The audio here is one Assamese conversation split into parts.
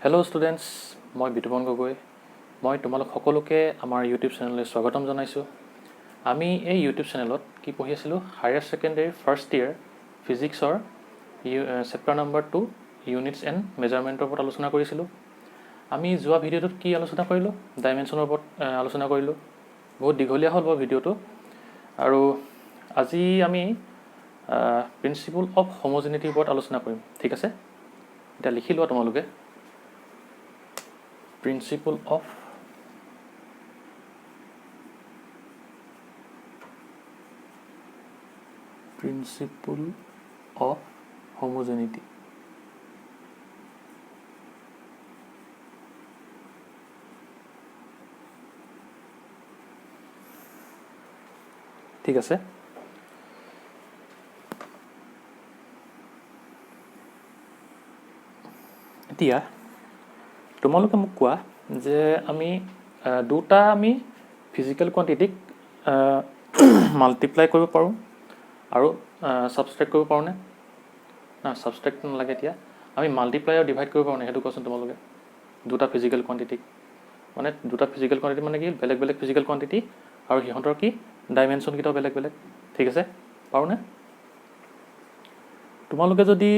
হেল্ল' ষ্টুডেণ্টছ, মই বিতুপন গগৈ। মই তোমালোক সকলোকে আমাৰ ইউটিউব চেনেললৈ স্বাগতম জনাইছোঁ। আমি এই ইউটিউব চেনেলত কি পঢ়ি আছিলোঁ, হায়াৰ ছেকেণ্ডেৰী ফাৰ্ষ্ট ইয়েৰ ফিজিক্সৰ চেপ্টাৰ নম্বৰ 2 ইউনিটছ এণ্ড মেজাৰমেণ্টৰ ওপৰত আলোচনা কৰিছিলোঁ। আমি যোৱা ভিডিঅ'টোত কি আলোচনা কৰিলোঁ, ডাইমেনশ্যনৰ ওপৰত আলোচনা কৰিলোঁ। বহুত দীঘলীয়া হ'ল বাৰু ভিডিঅ'টো। আৰু আজি আমি প্ৰিন্সিপল অফ হোমোজেনিটিৰ ওপৰত আলোচনা কৰিম। ঠিক আছে, এতিয়া লিখি লোৱা তোমালোকে। Principle of homogeneity. ঠিক আছে, এতিয়া তোমালোকে মোক কোৱা যে আমি দুটা ফিজিকেল কোৱান্টিটিক মাল্টিপ্লাই কৰিব পাৰোঁ আৰু ছাবষ্ট্ৰেক্ট কৰিব পাৰোঁনে? না, ছাবষ্ট্ৰেক্ট নালাগে। এতিয়া আমি মাল্টিপ্লাই আৰু ডিভাইড কৰিব পাৰোঁনে, সেইটো কোৱাচোন তোমালোকে। দুটা ফিজিকেল কোৱান্টিটিক মানে কি, বেলেগ বেলেগ ফিজিকেল কোৱান্টিটি আৰু সিহঁতৰ কি ডাইমেনশ্যনকেইটাও বেলেগ বেলেগ। ঠিক আছে, পাৰোঁনে? তোমালোকে যদি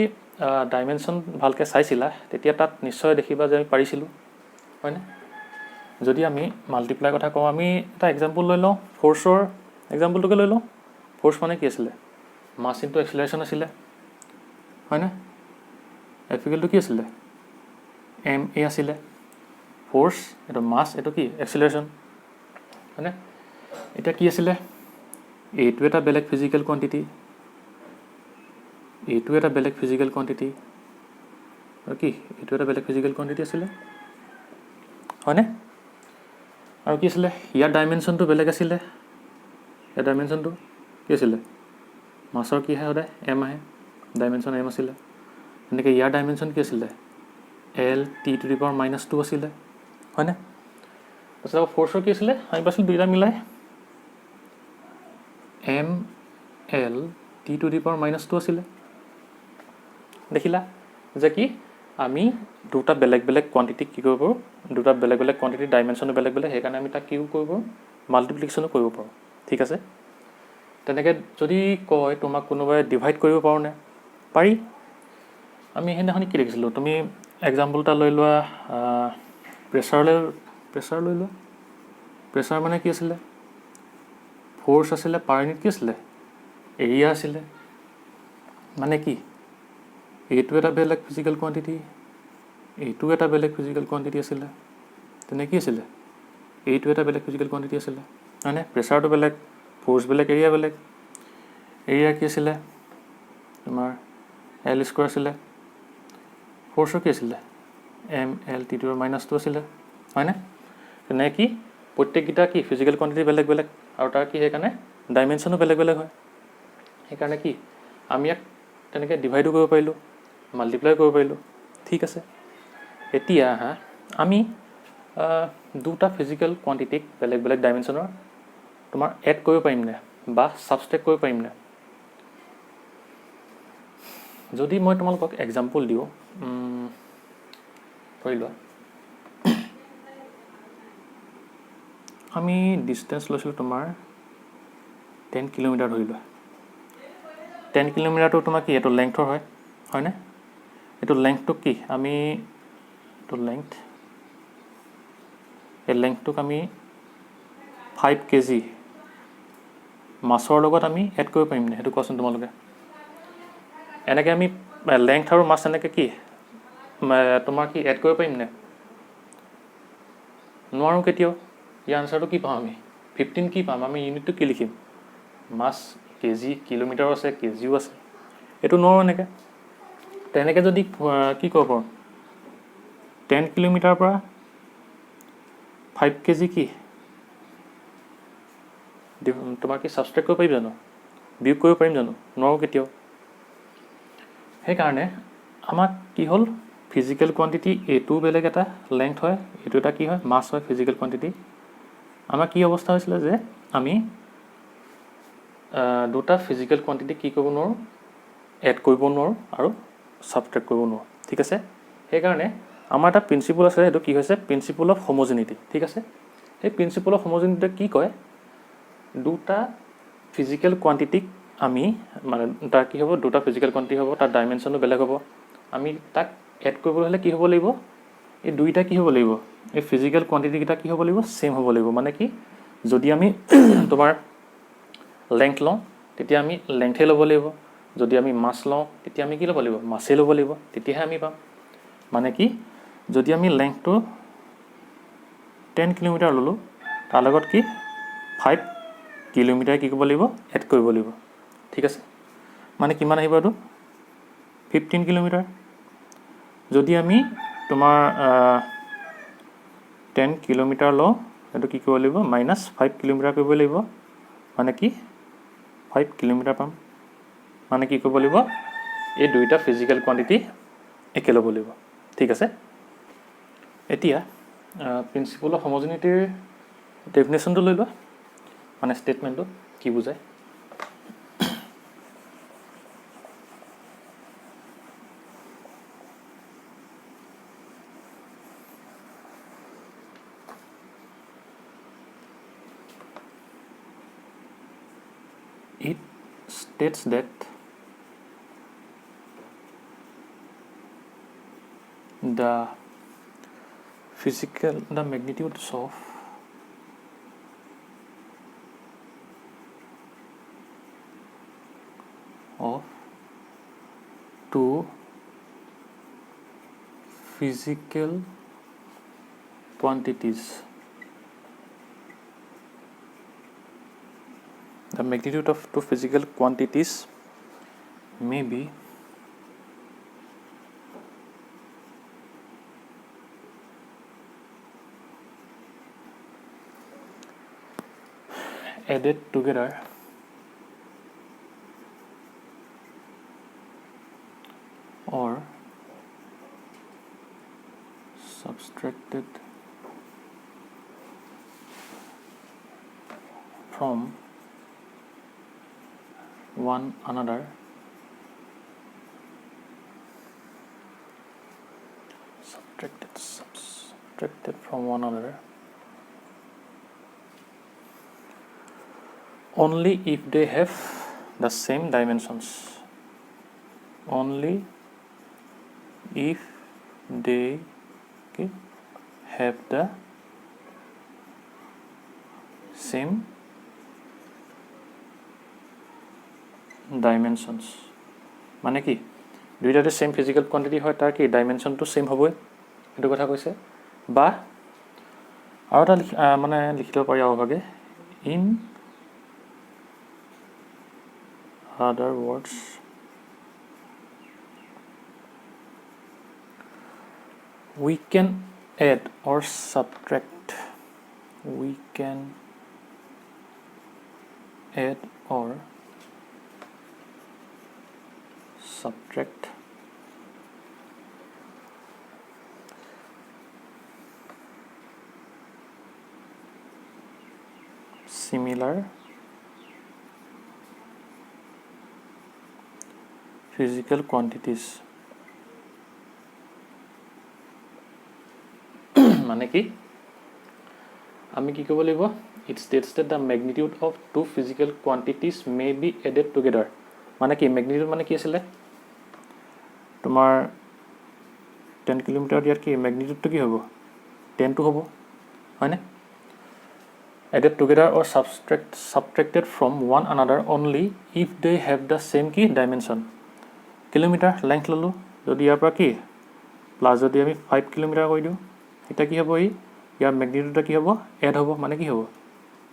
ডাইমেনশ্যন ভালকৈ চাইছিলা তেতিয়া তাত নিশ্চয় দেখিবা যে আমি পাৰিছিলোঁ, হয়নে? যদি আমি মাল্টিপ্লাই কথা কওঁ, আমি এটা এক্সাম্পল লৈ লওঁ, ফ'ৰ্চৰ এক্সাম্পলটোকে লৈ লওঁ। ফ'ৰ্চ মানে কি আছিলে? মাছ ইনটু এক্সিলাৰেশ্যন আছিলে, হয়নে? এফিকেলটো কি আছিলে? MA আছিলে। ফ'ৰ্চ এইটো মাছ, এইটো কি এক্সিলাৰেশ্যন, হয়নে? এতিয়া কি আছিলে? এইটো এটা বেলেগ ফিজিকেল কোৱান্টিটি, এইটো এটা বেলেগ ফিজিকেল কোৱান্টিটি, আৰু কি এইটো এটা বেলেগ ফিজিকেল কোৱান্টিটি আছিলে, হয়নে? আৰু কি আছিলে? ইয়াৰ ডাইমেনশ্যনটো বেলেগ আছিলে। ইয়াৰ ডাইমেনশ্যনটো কি আছিলে? মাছৰ কি আহে সদায়? M আহে, ডাইমেনশ্যন M আছিলে। এনেকৈ ইয়াৰ ডাইমেনশ্যন কি আছিলে? LT⁻² আছিলে, হয়নে? তাৰপিছত আকৌ ফ'ৰ্চৰ কি আছিলে? আমি পাইছিলোঁ দুইটা মিলাই MLT⁻² আছিলে। দেখিলা যে কি আমি দুটা বেলেগ বেলেগ কোৱান্টিটিক কি কৰিব পাৰোঁ, দুটা বেলেগ বেলেগ কোৱান্টিটিৰ ডাইমেনশ্যনো বেলেগ বেলেগ, সেইকাৰণে আমি তাক কিও কৰিব পাৰোঁ, মাল্টিপ্লিকেশ্যনো কৰিব পাৰোঁ। ঠিক আছে, তেনেকৈ যদি কয় তোমাক কোনোবাই ডিভাইড কৰিব পাৰোঁনে? পাৰি। আমি সেইদিনাখন কি দেখিছিলোঁ, তুমি এক্সাম্পল এটা লৈ লোৱা, প্ৰেছাৰ লৈ লোৱা। প্ৰেছাৰ মানে কি আছিলে? ফ'ৰ্চ আছিলে, পাৰ ইউনিট কি আছিলে? এৰিয়া আছিলে। মানে কি এইটো এটা বেলেগ ফিজিকেল কোৱান্টিটি, এইটো এটা বেলেগ ফিজিকেল কোৱান্টিটি আছিলে, তেনে কি আছিলে? এইটো এটা বেলেগ ফিজিকেল কোৱান্টিটি আছিলে, হয়নে? প্ৰেছাৰটো বেলেগ, ফ'ৰ্চ বেলেগ, এৰিয়া বেলেগ। এৰিয়া কি আছিলে? তোমাৰ L² আছিলে। ফ'ৰ্চৰ কি আছিলে? MLT⁻² আছিলে, হয়নে? তেনে কি প্ৰত্যেককেইটা কি ফিজিকেল কোৱান্টিটি বেলেগ বেলেগ, আৰু তাৰ কি সেইকাৰণে ডাইমেনশ্যনো বেলেগ বেলেগ হয়। সেইকাৰণে কি আমি ইয়াক তেনেকৈ ডিভাইডো কৰিব পাৰিলোঁ, মাল্টিপ্লাই কৰিব পাৰিলোঁ। ঠিক আছে, এতিয়া আমি দুটা ফিজিকেল কোৱান্টিটিক বেলেগ বেলেগ ডাইমেনশ্যনৰ তোমাৰ এড কৰিব পাৰিমনে বা ছাবষ্ট্ৰেক্ট কৰিব পাৰিমনে? যদি মই তোমালোকক এক্সাম্পল দিওঁ, ধৰি লোৱা আমি ডিষ্টেঞ্চ লৈছিলোঁ তোমাৰ 10 কিলোমিটাৰ ধৰি লোৱা। 10 কিলোমিটাৰটো তোমাৰ কি এইটো লেংথৰ হয়, হয়নে? এইটো লেংথটোক কি আমি এই লেংথটোক আমি 5 kg মাছৰ লগত আমি এড কৰিব পাৰিমনে, সেইটো কোৱাচোন তোমালোকে। এনেকৈ আমি লেংথ আৰু মাছ এনেকৈ কি তোমাৰ কি এড কৰিব পাৰিমনে? নোৱাৰোঁ কেতিয়াও। ইয়াৰ আনচাৰটো কি পাম আমি? 15 কি পাম? আমি ইউনিটটো কি লিখিম? মাছ কেজি, কিলোমিটাৰো আছে, কেজিও আছে, এইটো নোৱাৰোঁ এনেকৈ। তেনেকৈ যদি কি কৰিব পাৰোঁ, 10 কিলোমিটাৰৰ পৰা 5 kg কি তোমাৰ কি ছাবষ্ট্ৰেক্ট কৰিব পাৰিম জানো? বিয়োগ কৰিব পাৰিম জানো? নোৱাৰোঁ কেতিয়াও। সেইকাৰণে আমাক কি হ'ল, ফিজিকেল কোৱান্টিটি এইটোও বেলেগ এটা লেংথ হয়, এইটো এটা কি হয়, মাছ হয় ফিজিকেল কোৱান্টিটি। আমাৰ কি অৱস্থা হৈছিলে যে আমি দুটা ফিজিকেল কোৱান্টিটি কি কৰিব নোৱাৰোঁ, এড কৰিব নোৱাৰোঁ আৰু ছাবষ্ট্ৰেক্ট কৰিব নোৱাৰোঁ। ঠিক আছে, সেইকাৰণে আমাৰ এটা প্ৰিন্সিপল আছে, সেইটো কি হৈছে প্ৰিন্সিপল অফ হোমোজেনিটি, ঠিক আছে। সেই প্ৰিন্সিপল অফ হোমোজেনিটিয়ে কি কয়, দুটা ফিজিকেল কোৱান্টিটিক আমি মানে তাৰ কি হ'ব, দুটা ফিজিকেল কোৱান্টিটি হ'ব, তাৰ ডাইমেনশ্যনো বেলেগ হ'ব, আমি তাক এড কৰিবলৈ হ'লে কি হ'ব লাগিব, এই দুইটা কি হ'ব লাগিব, এই ফিজিকেল কোৱান্টিটিকেইটা কি হ'ব লাগিব, ছেম হ'ব লাগিব। মানে কি, যদি আমি তোমাৰ লেংথ লওঁ তেতিয়া আমি লেংথে ল'ব লাগিব, যদি আমি মাছ লওঁ তেতিয়া আমি কি ল'ব লাগিব, মাছেই ল'ব লাগিব, তেতিয়াহে আমি পাম। মানে কি, যদি আমি লেংথটো 10 কিলোমিটাৰ ল'লোঁ, তাৰ লগত কি 5 কিলোমিটাৰ কি কৰিব লাগিব, এড কৰিব লাগিব, ঠিক আছে। মানে কিমান আহিব এইটো 15 কিলোমিটাৰ। যদি আমি তোমাৰ 10 কিলোমিটাৰ লওঁ, সেইটো কি কৰিব লাগিব, -5 কিলোমিটাৰ কৰিব লাগিব, মানে কি 5 কিলোমিটাৰ পাম। মানে কি কৰিব লাগিব, এই দুইটা ফিজিকেল কোৱান্টিটি একে ল'ব লাগিব, ঠিক আছে। এতিয়া প্ৰিন্সিপল অফ হোমোজেনিটিৰ ডেফিনেশ্যনটো লৈ লোৱা, মানে ষ্টেটমেণ্টটো কি বুজায়। It states that the magnitudes of two physical quantities, the magnitude of two physical quantities may be added together or subtracted from one another subtracted from one another only if they have the same dimensions, only if they have the same dimensions। মানে কি, দুইটাতে সেম ফিজিকেল কোৱান্টিটি হয়, তাৰ কি ডাইমেনশ্যনটো সেম হ'বই, এইটো কথা কৈছে। বা আৰু এটা মানে লিখি ল'ব পাৰি আগভাগে, in other words we can add or subtract similar physical quantities। মানে কি, আমি কি কৰিব লাগিব, it states that the magnitude of two physical quantities may be added together। মানে কি, magnitude মানে কি আছিলে, তোমাৰ 10 কিলোমিটাৰ দিয়াত কি magnitudeটো কি হ'ব, 10টো হ'ব, হয়নে। added together or subtracted from one another only if they have the same কি dimension। কিলোমিটাৰ লেংথ ল'লোঁ, যদি ইয়াৰ পৰা কি প্লাছ যদি আমি 5 কিলোমিটাৰ কৰি দিওঁ, এতিয়া কি হ'ব, ইয়াৰ মেগনিটিউডটা কি হ'ব, এড হ'ব, মানে কি হ'ব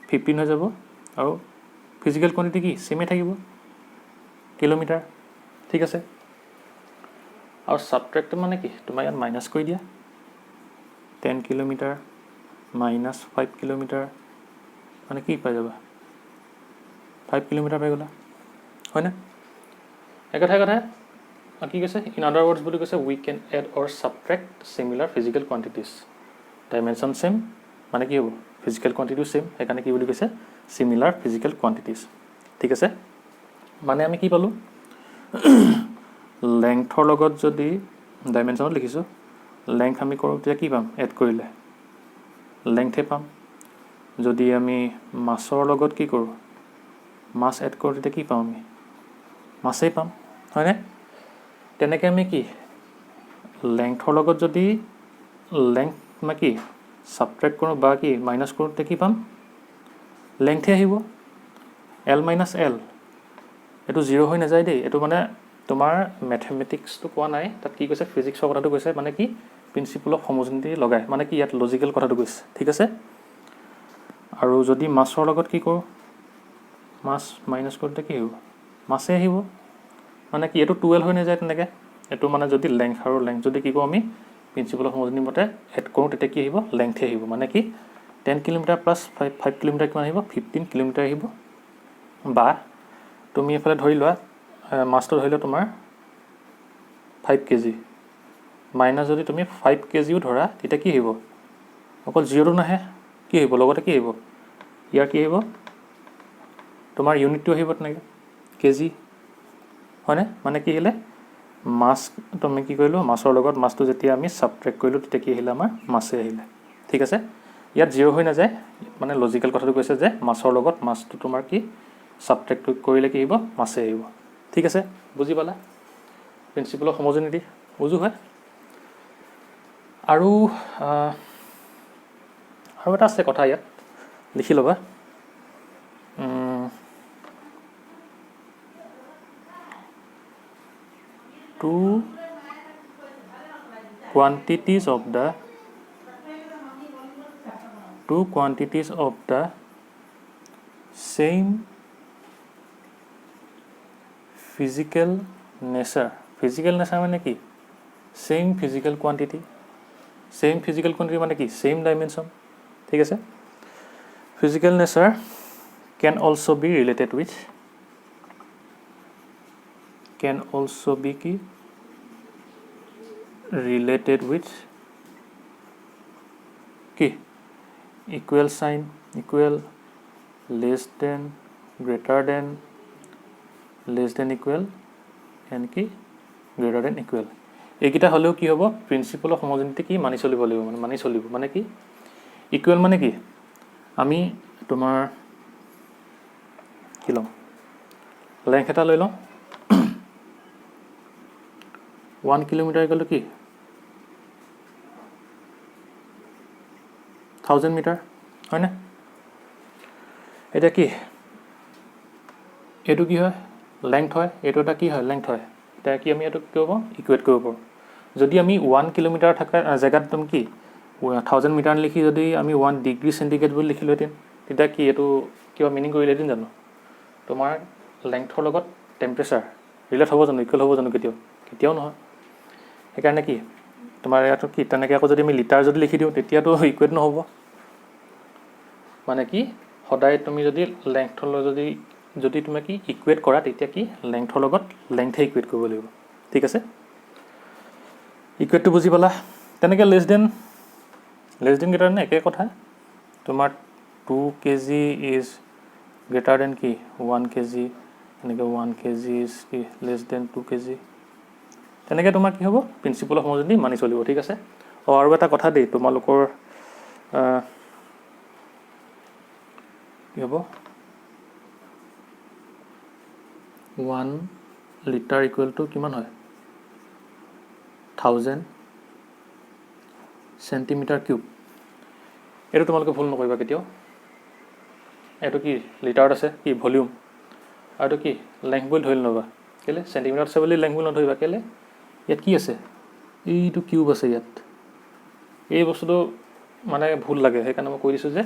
15 হৈ যাব, আৰু ফিজিকেল কোৱান্টিটি কি সেমে থাকিব, কিলোমিটাৰ, ঠিক আছে। আৰু সাবট্ৰেক্ট মানে কি, তোমাৰ ইয়াত মাইনাছ কৰি দিয়া, 10 কিলোমিটাৰ -5 কিলোমিটাৰ, মানে কি পাই যাবা 5 কিলোমিটাৰ পাই গ'লা, হয়নে। একেঠাই কি কৈছে, ইন আদাৰ ৱৰ্ডছ বুলি কৈছে, we can add or subtract similar physical quantities, dimension same, মানে কি হ'ব ফিজিকেল কোৱান্টিটিও ছেম, সেইকাৰণে কি বুলি কৈছে চিমিলাৰ ফিজিকেল কোৱান্টিটিজ, ঠিক আছে। মানে আমি কি পালোঁ, লেংথৰ লগত যদি ডাইমেনশ্যনত লিখিছোঁ, লেংথ আমি কৰোঁ তেতিয়া কি পাম এড কৰিলে লেংথে পাম যদি আমি মাছৰ লগত কি কৰোঁ মাছ এড কৰোঁ তেতিয়া কি পাম আমি মাছেই পাম হয়নে তেনেকৈ আমি কি লেংথৰ লগত যদি লেংথ মানে কি ছাবট্ৰেক্ট কৰোঁ বা কি মাইনাছ কৰোঁ তেতিয়া কি পাম লেংথে আহিব এল মাইনাছ এল এইটো 0 হৈ নাযায় দেই এইটো মানে তোমাৰ মেথমেটিক্সটো কোৱা নাই তাত কি কৈছে ফিজিক্সৰ কথাটো কৈছে মানে কি প্ৰিন্সিপল অফ হোমোজেনিটি লগায় মানে কি ইয়াত লজিকেল কথাটো কৈছে ঠিক আছে আৰু যদি মাছৰ লগত কি কৰোঁ মাছ মাইনাছ কৰোঁতে কি হ'ব মাছে আহিব মানে কি এইটো 12 হৈ নাযায় তেনেকৈ এইটো মানে যদি লেংথ আৰু লেংথ যদি কি কৰোঁ আমি প্ৰিন্সিপল অফ হোমোজেনিটি মতে এড কৰোঁ তেতিয়া কি আহিব লেংথে আহিব মানে কি 10 কিলোমিটাৰ প্লাছ 5 কিলোমিটাৰ কিমান আহিব 15 কিলোমিটাৰ আহিব বা তুমি এফালে ধৰি লোৱা মাছটো ধৰি লোৱা তোমাৰ 5 কেজি মাইনাছ যদি তুমি 5 কেজিও ধৰা তেতিয়া কি আহিব অকল 0টো নাহে কি আহিব লগতে কি আহিব ইয়াৰ কি আহিব তোমাৰ ইউনিটটো আহিব তেনেকৈ কেজি হয়নে মানে কি আহিলে মাছ তুমি কি কৰিলোঁ মাছৰ লগত মাছটো যেতিয়া আমি ছাবট্ৰেক্ট কৰিলোঁ তেতিয়া কি আহিলে আমাৰ মাছে আহিলে ঠিক আছে ইয়াত 0 হৈ নাযায় মানে লজিকেল কথাটো কৈছে যে মাছৰ লগত মাছটো তোমাৰ কি ছাবট্ৰেক্ট কৰিলে কি আহিব মাছে আহিব ঠিক আছে বুজি পালা প্ৰিন্সিপল অফ হোমোজেনিটি বুজো হয় আৰু এটা আছে কথা ইয়াত লিখি ল'বা two quantities of the same physical nature মানে কি same physical quantity মানে কি same dimension ঠিক আছে physical nature can also be related with কি equal sign equal less than greater than less than equal and কি greater than equal এইকেইটা হ'লেও কি হ'ব প্ৰিন্সিপল অফ হোমোজেনিটি কি মানি চলিব লাগিব মানে কি ইকুৱেল মানে কি আমি তোমাৰ কি ল'ম লেংথ এটা লৈ লওঁ 1 কিলোমিটাৰ ইকুৱেল টু কি 1000 মিটাৰ হয়নে এতিয়া কি এইটো কি হয় লেংথ হয় এইটো এটা কি হয় লেংথ হয় এতিয়া কি আমি এইটো কি কৰিব ইকুৱেট কৰিব পাৰোঁ যদি আমি 1 কিলোমিটাৰ থকা জেগাত তুমি কি 1000 মিটাৰ লিখি যদি আমি 1 ডিগ্ৰী চেণ্টিগ্ৰেড বুলি লিখিলোহেঁতেন তেতিয়া কি এইটো কিবা মিনিং কৰিলেহেঁতেন জানো তোমাৰ লেংথৰ লগত টেম্পাৰেচাৰ ৰিলেট হ'ব জানো ইকুৱেল হ'ব জানো কেতিয়াও নহয় সেইকাৰণে কি তোমাৰ ইয়াতো কি তেনেকৈ আকৌ যদি আমি লিটাৰ যদি লিখি দিওঁ তেতিয়াতো ইকুৱেট নহ'ব মানে কি সদায় তুমি যদি লেংথৰ যদি তুমি কি ইকুৱেট কৰা তেতিয়া কি লেংথৰ লগত লেংথে ইকুৱেট কৰিব লাগিব ঠিক আছে ইকুৱেটটো বুজি পালা তেনেকৈ লেছ দেন গ্ৰেটাৰ দেন একে কথা তোমাৰ 2 কেজি ইজ গ্ৰেটাৰ দেন কি 1 কেজি এনেকৈ 1 কেজি ইজ কি লেছ দেন 2 কেজি তেনেকৈ তোমাৰ কি হ'ব প্ৰিন্সিপল অফ হোমোজেনিটি মানি চলিব ঠিক আছে আৰু এটা কথা দেই তোমালোকৰ কি হ'ব 1 লিটাৰ ইকুৱেল টু কিমান হয় 1000 চেণ্টিমিটাৰ কিউব এইটো তোমালোকে ভুল নকৰিবা কেতিয়াও এইটো কি লিটাৰত আছে কি ভলিউম আৰু এইটো কি লেংথ বুলি ধৰি ল'বা কেলৈ চেণ্টিমিটাৰত আছে বুলি লেংথ বুলি নধৰিবা কেলৈ ইয়াত কি আছে এইটো কিউব আছে ইয়াত এই বস্তুটো মানে ভুল লাগে সেইকাৰণে মই কৈ দিছোঁ যে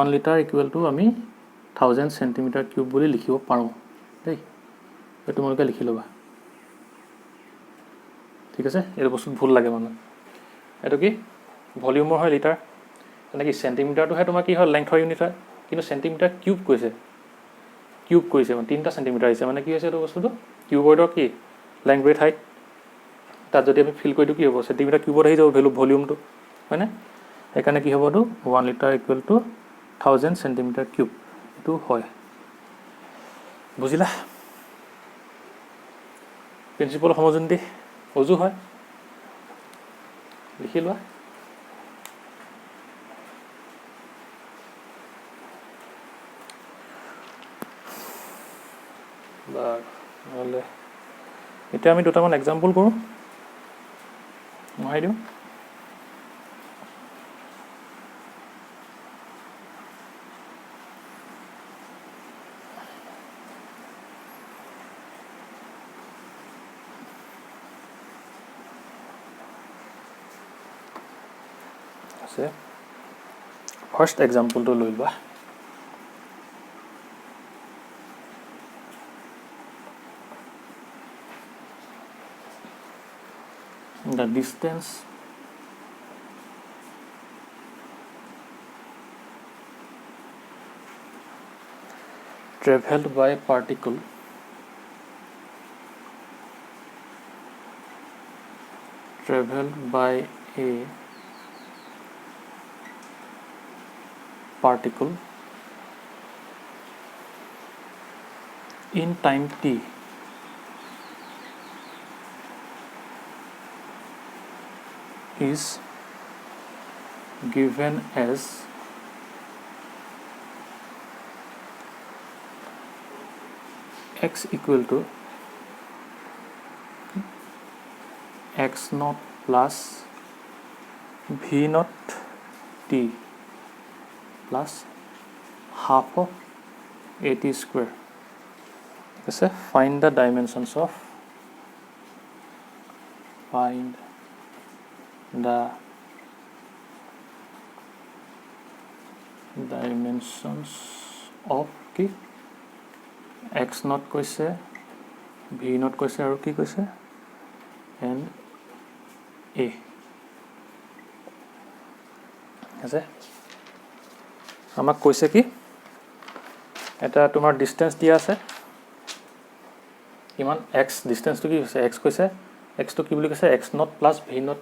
1 লিটাৰ ইকুৱেল টু আমি 1000 চেণ্টিমিটাৰ কিউব বুলি লিখিব পাৰোঁ দেই এইটো তোমালোকে লিখি ল'বা ঠিক আছে এইটো বস্তুত ভুল লাগে মানে এইটো কি ভলিউমৰ হয় লিটাৰ তেনেকৈ চেণ্টিমিটাৰটোহে তোমাৰ কি হয় লেংথৰ ইউনিট হয় কিন্তু চেণ্টিমিটাৰ কিউব কৰিছে মানে 3টা চেণ্টিমিটাৰ আহিছে মানে কি হৈছে এইটো বস্তুটো কিউবৰ্ডৰ কি লেংথ ব্ৰেথ হাইট তাত যদি আমি ফিল কৰি দিওঁ কি হ'ব চেণ্টিমিটাৰ কিউবত আহি যাব ভলিউমটো হয়নে সেইকাৰণে কি হ'ব এইটো 1 litre equal to 1000 centimetre cube এইটো হয় বুজিলা প্ৰিন্সিপল অফ হোমোজেনিটি উজু হয় লিখি লোৱা নহ'লে এতিয়া আমি দুটামান এক্সাম্পল কৰোঁ মোহাৰি দিওঁ আছে ফাৰ্ষ্ট এক্সাম্পলটো লৈ লোৱা the distance traveled by a particle in time t is given as x equal to x naught plus v naught t plus half of at square. Okay, find the dimensions of কি x naught কৈছে v naught কৈছে আৰু কি কৈছে and a আছে আমাক কৈছে কি এটা তোমাৰ ডিসটেন্স দিয়া আছে কিমান x ডিসটেন্সটো কি হৈছে x কৈছে x তো কি বুলি কৈছে x naught plus v naught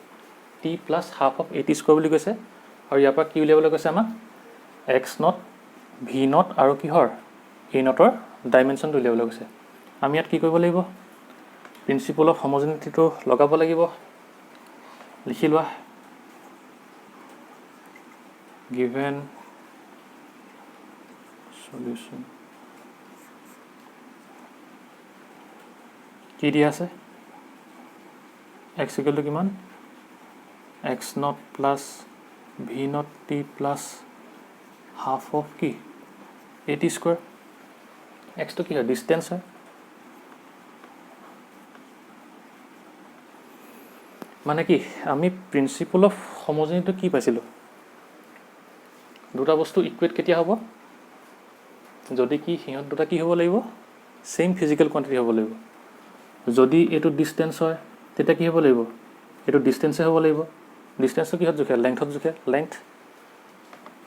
t plus half of at square বুলি কৈছে আৰু ইয়াৰ পৰা কি উলিয়াবলৈ কৈছে আমাক x naught v naught আৰু কিহৰ a naught ৰ ডাইমেনশনটো উলিয়াবলৈ কৈছে আমি ইয়াত কি কৰিব লাগিব প্ৰিন্সিপল অফ হোমোজেনিটিটো লগাব লাগিব লিখি লোৱা given solution কি দিয়া আছে x equal to কিমান x naught plus v naught t plus half of কি at square x to কি হয় ডিসটেন্স হয় মানে কি আমি প্ৰিন্সিপল অফ হোমোজেনিটিটো কি পাইছিলো দুটা বস্তু ইকুৱেট কেতিয়া হ'ব যদি কি হিহঁত দুটা কি হ'ব লাগিব সেম ফিজিক্যাল কোয়ান্টিটি হ'ব লাগিব যদি এটো ডিসটেন্স হয় তেতিয়া কি হ'ব লাগিব এটো ডিসটেন্সে হ'ব লাগিব ডিসটেন্সটো কি হত জুখে লেংথত জুখে লেংথ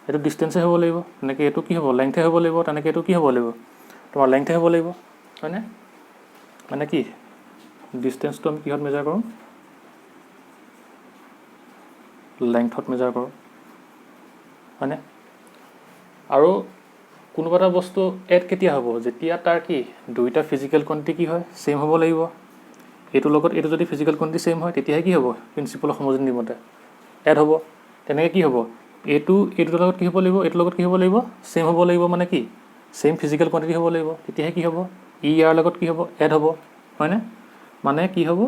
এটো ডিসটেন্সে হ'ব লাগিব এনেকে এটো কি হ'ব লেংথে হ'ব লাগিব তেনেকে এটো কি হ'ব লাগিব তোমাৰ লেংথে হ'ব লাগিব হয়নে মানে কি ডিসটেন্সটো আমি কিহত মেজাৰ কৰোঁ লেংথত মেজাৰ কৰোঁ হয়নে আৰু কোনোবা এটা বস্তু এড কেতিয়া হ'ব যেতিয়া তাৰ কি দুইটা ফিজিক্যাল কোয়ান্টিটি কি হয় সেম হ'ব লাগিব এটো লগত এটো যদি ফিজিক্যাল কোয়ান্টিটি সেম হয় তেতিয়াহে কি হ'ব প্ৰিন্সিপল অফ হোমোজেনিটি মতে এড হ'ব তেনেকে কি হ'ব এটো লগত কি হ'ব লাগিব এটো লগত কি হ'ব লাগিব সেম হ'ব লাগিব মানে কি সেম ফিজিক্যাল কোয়ান্টিটি হ'ব লাগিব তেতিয়াহে কি হ'ব ই ইয়াৰ লগত কি হ'ব এড হ'ব হয়নে মানে কি হ'ব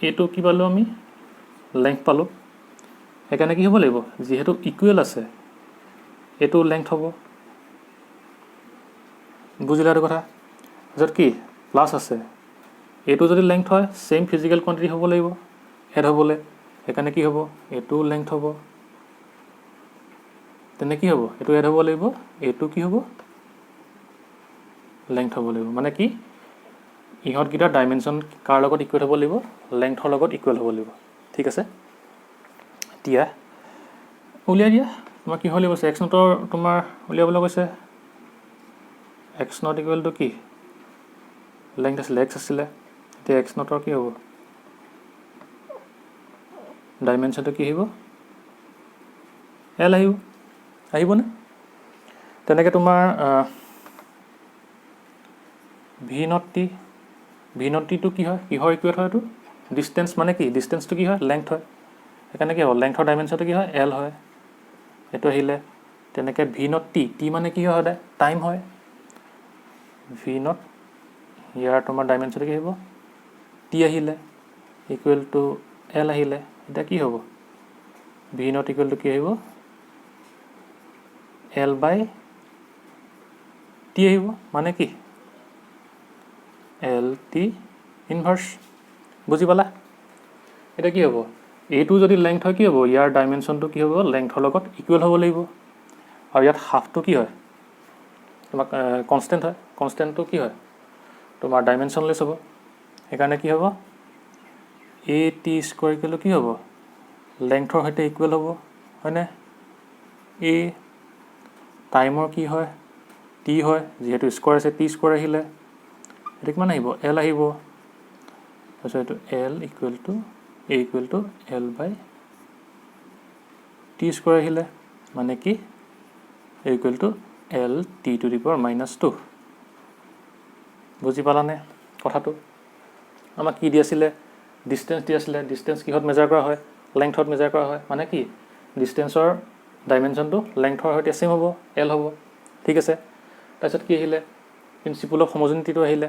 এটো কি পালো আমি লেংথ পালো এখানে কি হ'ব লাগিব যেহেতু ইকুৱেল আছে এটো লেংথ হ'ব বুজিলা এটো কথা যত কি প্লাস আছে এটো যদি লেংথ হয় সেম ফিজিক্যাল কোয়ান্টিটি হ'ব লাগিব এড হ'বলে এখানে কি হ'ব এটো লেংথ হ'ব তেনে কি হ'ব এটো এড হ'ব লাগিব এটো কি হ'ব লেংথ হ'ব লাগিব মানে কি ইহত গিটা ডাইমেনশন কাৰ লগত ইকুৱেল হ'ব লাগিব লেংথৰ লগত ইকুৱেল হ'ব লাগিব ঠিক আছে এতিয়া উলিয়াই দিয়া তোমাৰ কি হ'ল কৈছে x নটৰ তোমাৰ উলিয়াবলৈ কৈছে x not equal to কি লেংথ আছিল x আছিল এতিয়া x নটৰ কি হ'ব ডাইমেনশনটো কি আহিব l আহিব না তেনেকে তোমাৰ v not t টো কি হয় কিহৰ ইকুৱেট হয় এটো ডিসটেন্স মানে কি ডিসটেন্সটো কি হয় লেংথ হয় সেইকাৰণে কি হ'ব লেংথৰ ডাইমেনশ্যনটো কি হয় এল হয় এইটো আহিলে তেনেকৈ ভি নট টি মানে কি হয় সদায় টাইম হয় ভি নট ইয়াৰ তোমাৰ ডাইমেনশ্যনটো কি হ'ব টি আহিলে ইকুৱেল টু এল আহিলে এতিয়া কি হ'ব ভি নট ইকুৱেল টু কি আহিব এল বাই টি আহিব মানে কি এল টি ইনভাৰ্চ বুজি পালা এতিয়া কি হ'ব এইটো যদি লেংথ হয় কি হ'ব ইয়াৰ ডাইমেনশ্যনটো কি হ'ব লেংথৰ লগত ইকুৱেল হ'ব লাগিব আৰু ইয়াত হাফটো কি হয় তোমাক কনষ্টেণ্ট হয় কনষ্টেণ্টটো কি হয় তোমাৰ ডাইমেনশ্যনলেছ হ'ব সেইকাৰণে কি হ'ব এ টি স্কুৱাৰ ইকুৱেল টু কি হ'ব লেংথৰ সৈতে ইকুৱেল হ'ব হয়নে এ টাইমৰ কি হয় টি হয় যিহেতু স্কুৱাৰ আছে টি স্কুৱাৰ আহিলে এইটো কিমান আহিব এল আহিব তাৰপিছত এইটো L equal to A equal to L by T square আহিলে মানে কি A equal to L T to the power -2 বুজি পালানে কথাটো আমাক কি দি আছিলে ডিষ্টেঞ্চ দি আছিলে ডিষ্টেঞ্চ কিহত মেজাৰ কৰা হয় লেংথত মেজাৰ কৰা হয় মানে কি ডিষ্টেঞ্চৰ ডাইমেনশ্যনটো লেংথৰ সৈতে চেম হ'ব এল হ'ব ঠিক আছে তাৰপিছত কি আহিলে প্ৰিন্সিপল অফ হোমোজেনিটিটো আহিলে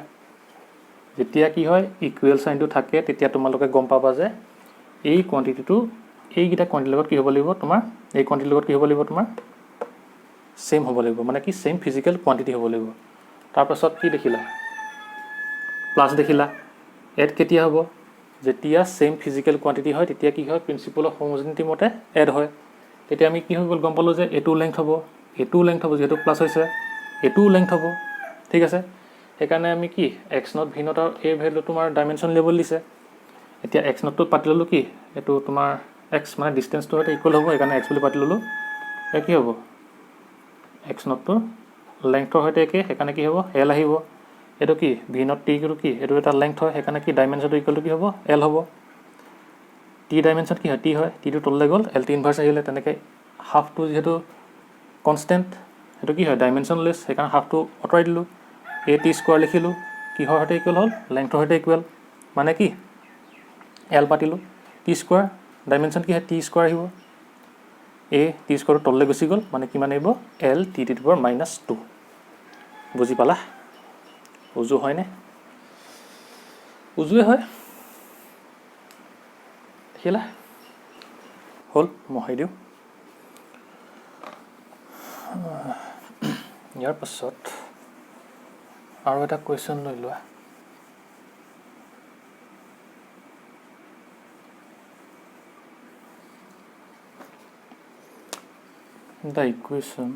যেতিয়া কি হয় ইকুৱেল চাইনটো থাকে তেতিয়া তোমালোকে গম পাবা যে এই কোৱান্টিটিটো এইকেইটা কোৱান্টিটিৰ লগত কি হ'ব লাগিব তোমাৰ এই কোৱান্টিটিৰ লগত কি হ'ব লাগিব তোমাৰ সেম হ'ব লাগিব মানে কি সেম ফিজিক্যাল কোৱান্টিটি হ'ব লাগিব তাৰপাছত কি দেখিলা প্লাস দেখিলা এড কেতিয়া হ'ব যেতিয়া সেম ফিজিক্যাল কোৱান্টিটি হয় তেতিয়া কি হয় প্ৰিন্সিপল অফ হোমোজেনিটি মতে এড হয় তেতিয়া আমি কি হৈ গ'ল গম পালোঁ যে এটো লেংথ হ'ব যেহেতু প্লাস হৈছে এটো লেংথ হ'ব ঠিক আছে সেইকাৰণে আমি কি x নট v নট আৰু a ভ্যালু তোমাৰ ডাইমেনশ্যন লেভেল দিছে এতিয়া x নটটো পাতি ল'লোঁ কি এইটো তোমাৰ x মানে ডিষ্টেঞ্চটো সৈতে ইকুৱেল হ'ব সেইকাৰণে x বুলি পাতি ল'লোঁ এ কি হ'ব x নটটো লেংথৰ সৈতে একে সেইকাৰণে কি হ'ব l আহিব এইটো কি v নট t ইকুৱেল কি এইটো এটা লেংথ হয় সেইকাৰণে কি ডাইমেনশ্যনটো ইকুৱেল টু কি হ'ব l হ'ব t ডাইমেনশ্যন কি হয় t হয় t টো তললৈ গ'ল l টি ইনভাৰ্স আহিলে তেনেকৈ হাফটো যেহেতু কনষ্টেণ্ট সেইটো কি হয় ডাইমেনশ্যনলেছ সেইকাৰণে হাফটো আঁতৰাই দিলোঁ এ টি স্কুৱাৰ লিখিলোঁ কিহৰ সৈতে ইকুৱেল হ'ল লেংথৰ সৈতে ইকুৱেল মানে কি এল পাতিলোঁ টি স্কুৱাৰ ডাইমেনশ্যন কি হয় টি স্কুৱাৰ আহিব এ টি স্কুৱাৰটো তললৈ গুচি গ'ল মানে কিমান আহিব L T to the power -2 বুজি পালা উজু হয়নে উজুৱে হয় দেখিলা হ'ল মহাই দিওঁ ইয়াৰ পাছত আৰু এটা কুৱেশ্যন লৈ লোৱা the equation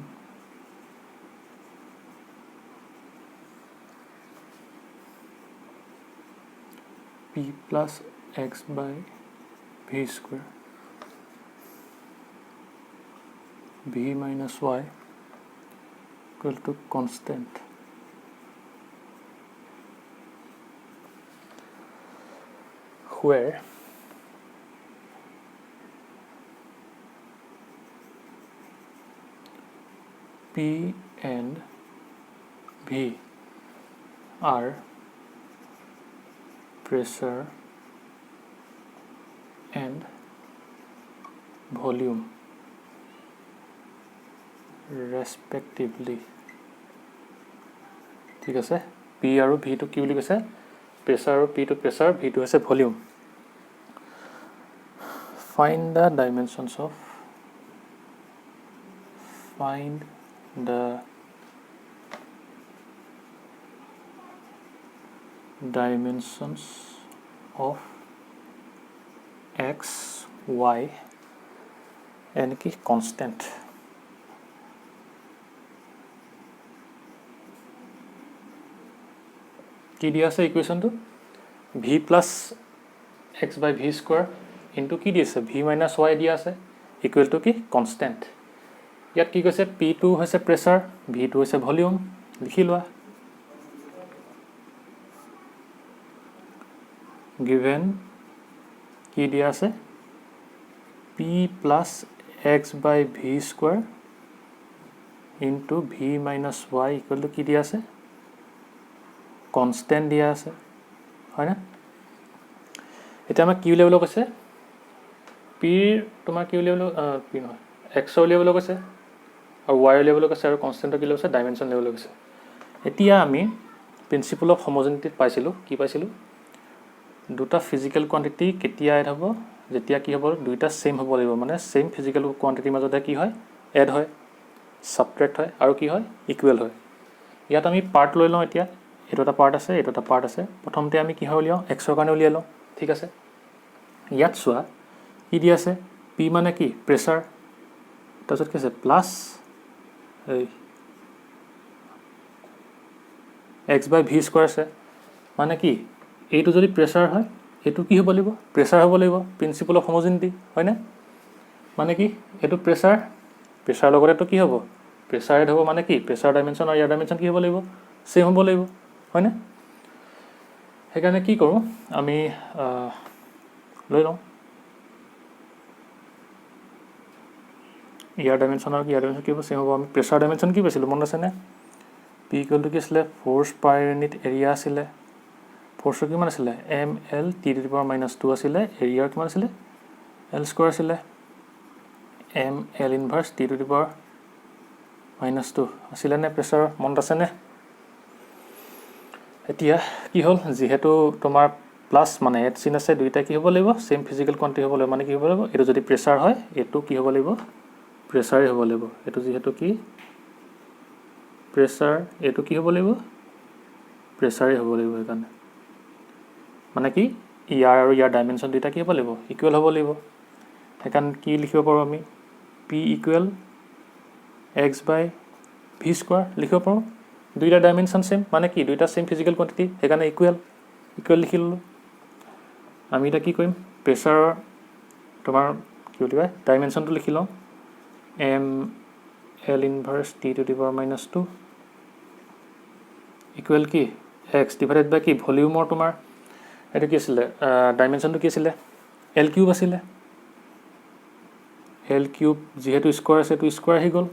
p plus x by v square v minus y equal to constant where P and V are pressure and volume respectively ঠিক আছে P আৰু V টো কি বুলি কৈছে প্ৰেছাৰ আৰু P টো প্ৰেছাৰ V টো হৈছে volume find the dimensions of x y and কি constant কি দিয়া আছে ইকুৱেশ্যনটো v plus x by v square into কি দিছে v minus y দিয়া আছে ইকুৱেল টু কি কনষ্টেণ্ট ইয়াত কি কৈছে p2 হৈছে প্ৰেছাৰ v2 হৈছে ভলিউম লিখি লোৱা given কি দিয়া আছে p plus x by v square into v minus y equal to কি দিয়া আছে কনষ্টেণ্ট দিয়া আছে হয় না এটা আমাক কি উলিয়াবলৈ কৈছে পিৰ তোমাৰ কি উলিয়াবলৈ পি নহয় এক্সৰ উলিয়াবলৈ কৈছে আৰু ৱাই উলিয়াবলৈ কৈছে আৰু কনষ্টেণ্টৰ কি কৈছে ডাইমেনশ্যন উলিয়াবলৈ কৈছে। এতিয়া আমি প্ৰিন্সিপল অফ হোমোজেনিটিত পাইছিলোঁ কি পাইছিলোঁ দুটা ফিজিকেল কোৱান্টিটি কেতিয়া এড হ'ব যেতিয়া কি হ'ব দুইটা ছেইম হ'ব লাগিব মানে ছেইম ফিজিকেল কোৱান্টিটিৰ মাজতে কি হয় এড হয় ছাবট্ৰেক্ট হয় আৰু কি হয় ইকুৱেল হয়। ইয়াত আমি পাৰ্ট লৈ লওঁ এতিয়া এইটো এটা পাৰ্ট আছে এইটো এটা পাৰ্ট আছে প্ৰথমতে আমি কি হয় উলিয়াওঁ এক্সৰ কাৰণে উলিয়াই লওঁ ঠিক আছে। ইয়াত চোৱা কি দি আছে পি মানে কি প্ৰেছাৰ তাৰপিছত কি আছে প্লাছ এই এক্স বাই ভি স্কোৱাৰ আছে মানে কি এইটো যদি প্ৰেছাৰ হয় এইটো কি হ'ব লাগিব প্ৰেছাৰ হ'ব লাগিব প্ৰিন্সিপল অফ হোমোজেনিটি হয়নে মানে কি এইটো প্ৰেছাৰ লগতেতো কি হ'ব প্ৰেছাৰ এড হ'ব মানে কি প্ৰেছাৰ ডাইমেনশ্যন আৰু ইয়াৰ ডাইমেনশ্যন কি হ'ব লাগিব ছেইম হ'ব লাগিব হয়নে। সেইকাৰণে কি কৰোঁ আমি লৈ লওঁ ইয়াৰ ডাইমেনশ্যন আৰু ইয়াৰ ডাইমেনশ্যন কি হ'ব ছেইম হ'ব। আমি প্ৰেছাৰ ডাইমেনশ্যন কি পাইছিলোঁ মনত আছেনে পি ইকুৱেলটো কি আছিলে ফ'ৰ্চ পাৰ ইউনিট এৰিয়া আছিলে ফ'ৰ্চৰ কিমান আছিলে M L T to the power -2 আছিলে এৰিয়াৰ কিমান আছিলে এল স্কোৱাৰ আছিলে M L inverse T to the power -2 আছিলে নে প্ৰেছাৰ মনত আছেনে। এতিয়া কি হ'ল যিহেতু তোমাৰ প্লাছ মানে এড চিন আছে দুইটা কি হ'ব লাগিব ছেইম ফিজিকেল কোৱান্টিটি হ'ব লাগিব মানে কি হ'ব লাগিব এইটো যদি প্ৰেছাৰ হয় এইটো কি হ'ব লাগিব প্ৰেছাৰেই হ'ব লাগিব এইটো যিহেতু কি প্ৰেছাৰ এইটো কি হ'ব লাগিব প্ৰেছাৰেই হ'ব লাগিব সেইকাৰণে মানে কি ইয়াৰ আৰু ইয়াৰ ডাইমেনশ্যন দুইটা কি হ'ব লাগিব ইকুৱেল হ'ব লাগিব। সেইকাৰণে কি লিখিব পাৰোঁ আমি P equal x by V square লিখিব পাৰোঁ দুইটা ডাইমেনশ্যন ছেইম মানে কি দুইটা ছেইম ফিজিকেল কোৱান্টিটি সেইকাৰণে ইকুৱেল লিখি ল'লোঁ। আমি এতিয়া কি কৰিম প্ৰেছাৰৰ তোমাৰ কি বুলি কয় ডাইমেনশ্যনটো লিখি লওঁ M L inverse T to the power -2 equal কি এক্স ডিভাইডেড বাই কি ভলিউমৰ তোমাৰ এইটো কি আছিলে ডাইমেনশ্যনটো কি আছিলে এল কিউব আছিলে এল কিউব যিহেতু স্কোৱাৰ আছে এইটো স্কোৱাৰ আহি গ'ল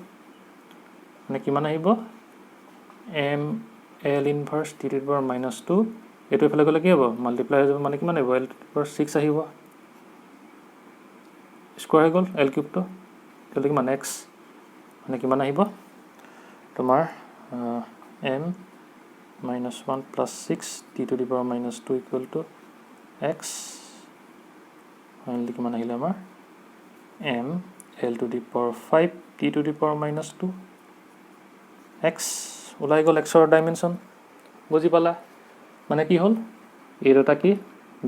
মানে কিমান আহিব M L inverse T to the power -2 এইটো এইফালে গ'লে কি হ'ব মাল্টিপ্লাই হৈ যাব মানে কিমান আহিব এল টু দি পাৱাৰ 6 আহিব স্কোৱাৰ হৈ গ'ল এল কিউবটো এইটো কিমান এক্স মানে কিমান আহিব তোমাৰ M -1 + 6 T to the power -2 equal to X finally কিমান আহিলে আমাৰ M L to the power 5 T to the power -2 X ওলাই গ'ল এক্সৰ ডাইমেনশ্যন বুজি পালা মানে কি হ'ল এই দুটা কি